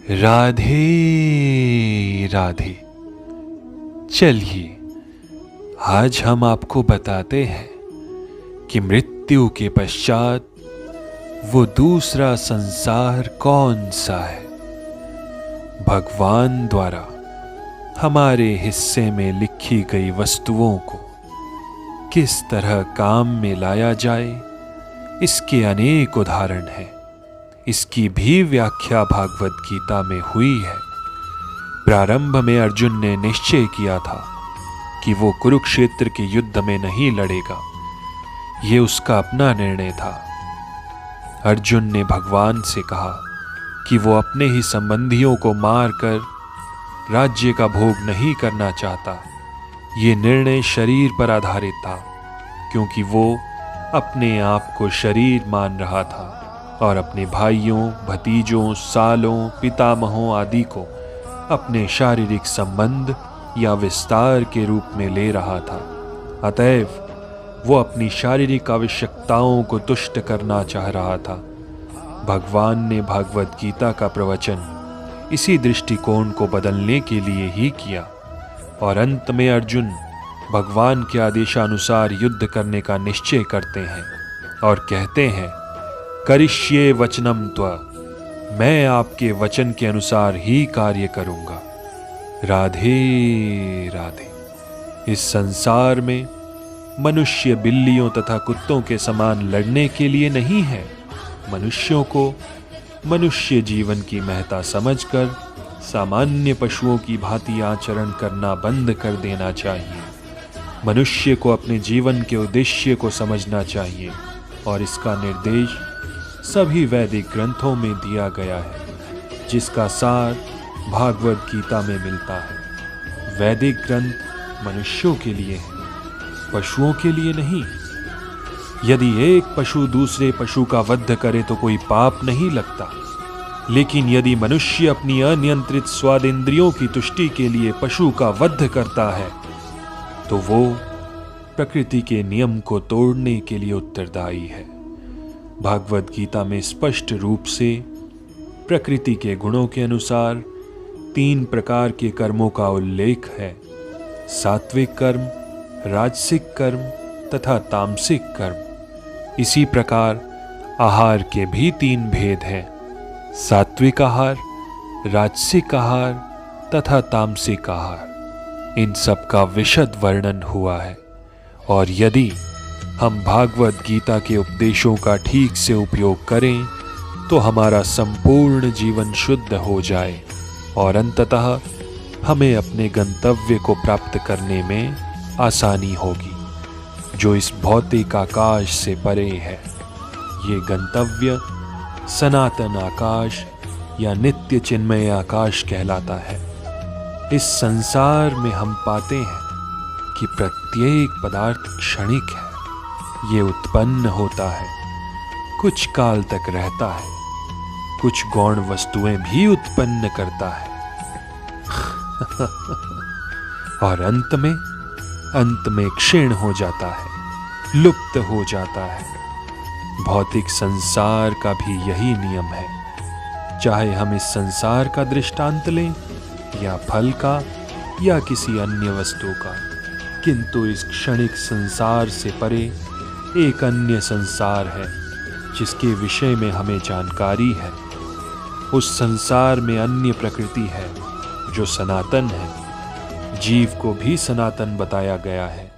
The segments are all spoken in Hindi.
राधे राधे। चलिए आज हम आपको बताते हैं कि मृत्यु के पश्चात वो दूसरा संसार कौन सा है। भगवान द्वारा हमारे हिस्से में लिखी गई वस्तुओं को किस तरह काम में लाया जाए, इसके अनेक उदाहरण हैं। इसकी भी व्याख्या भागवत गीता में हुई है। प्रारंभ में अर्जुन ने निश्चय किया था कि वो कुरुक्षेत्र के युद्ध में नहीं लड़ेगा। ये उसका अपना निर्णय था। अर्जुन ने भगवान से कहा कि वो अपने ही संबंधियों को मारकर राज्य का भोग नहीं करना चाहता। ये निर्णय शरीर पर आधारित था, क्योंकि वो अपने आप को शरीर मान रहा था और अपने भाइयों, भतीजों, सालों, पितामहों आदि को अपने शारीरिक संबंध या विस्तार के रूप में ले रहा था। अतएव वो अपनी शारीरिक आवश्यकताओं को तुष्ट करना चाह रहा था। भगवान ने भागवत गीता का प्रवचन इसी दृष्टिकोण को बदलने के लिए ही किया और अंत में अर्जुन भगवान के आदेशानुसार युद्ध करने का निश्चय करते हैं और कहते हैं, करिष्ये वचनम त्व, मैं आपके वचन के अनुसार ही कार्य करूंगा। राधे राधे। इस संसार में मनुष्य बिल्लियों तथा कुत्तों के समान लड़ने के लिए नहीं है। मनुष्यों को मनुष्य जीवन की महत्ता समझकर सामान्य पशुओं की भांति आचरण करना बंद कर देना चाहिए। मनुष्य को अपने जीवन के उद्देश्य को समझना चाहिए और इसका निर्देश सभी वैदिक ग्रंथों में दिया गया है, जिसका सार भागवत गीता में मिलता है। वैदिक ग्रंथ मनुष्यों के लिए है, पशुओं के लिए नहीं। यदि एक पशु दूसरे पशु का वध करे तो कोई पाप नहीं लगता, लेकिन यदि मनुष्य अपनी अनियंत्रित स्वादेंद्रियों की तुष्टि के लिए पशु का वध करता है तो वो प्रकृति के नियम को तोड़ने के लिए उत्तरदायी है। भागवत गीता में स्पष्ट रूप से प्रकृति के गुणों के अनुसार 3 प्रकार के कर्मों का उल्लेख है: सात्विक कर्म, राजसिक कर्म तथा तामसिक कर्म। इसी प्रकार आहार के भी 3 भेद हैं: सात्विक आहार, राजसिक आहार तथा तामसिक आहार। इन सब का विशद वर्णन हुआ है और यदि हम भागवत गीता के उपदेशों का ठीक से उपयोग करें तो हमारा संपूर्ण जीवन शुद्ध हो जाए और अंततः हमें अपने गंतव्य को प्राप्त करने में आसानी होगी, जो इस भौतिक आकाश से परे है। ये गंतव्य सनातन आकाश या नित्य चिन्मय आकाश कहलाता है। इस संसार में हम पाते हैं कि प्रत्येक पदार्थ क्षणिक है। ये उत्पन्न होता है, कुछ काल तक रहता है, कुछ गौण वस्तुएं भी उत्पन्न करता है और अंत में क्षीण हो जाता है, लुप्त हो जाता है। भौतिक संसार का भी यही नियम है। चाहे हम इस संसार का दृष्टांत लें या फल का या किसी अन्य वस्तु का, किंतु इस क्षणिक संसार से परे एक अन्य संसार है जिसके विषय में हमें जानकारी है। उस संसार में अन्य प्रकृति है जो सनातन है। जीव को भी सनातन बताया गया है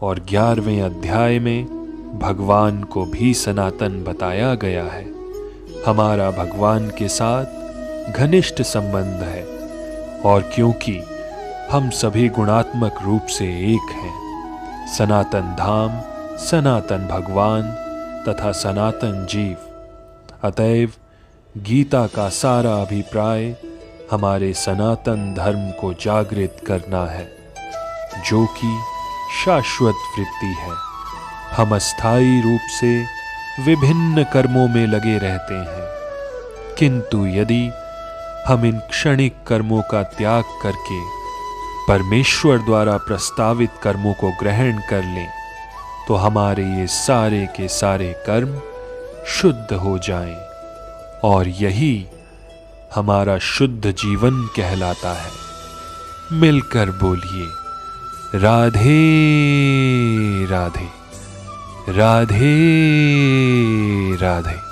और 11वें अध्याय में भगवान को भी सनातन बताया गया है। हमारा भगवान के साथ घनिष्ठ संबंध है और क्योंकि हम सभी गुणात्मक रूप से एक हैं, सनातन धाम, सनातन भगवान तथा सनातन जीव, अतएव गीता का सारा अभिप्राय हमारे सनातन धर्म को जागृत करना है, जो कि शाश्वत वृत्ति है। हम अस्थायी रूप से विभिन्न कर्मों में लगे रहते हैं, किंतु यदि हम इन क्षणिक कर्मों का त्याग करके परमेश्वर द्वारा प्रस्तावित कर्मों को ग्रहण कर लें तो हमारे ये सारे के सारे कर्म शुद्ध हो जाएं और यही हमारा शुद्ध जीवन कहलाता है। मिलकर बोलिए राधे राधे, राधे राधे।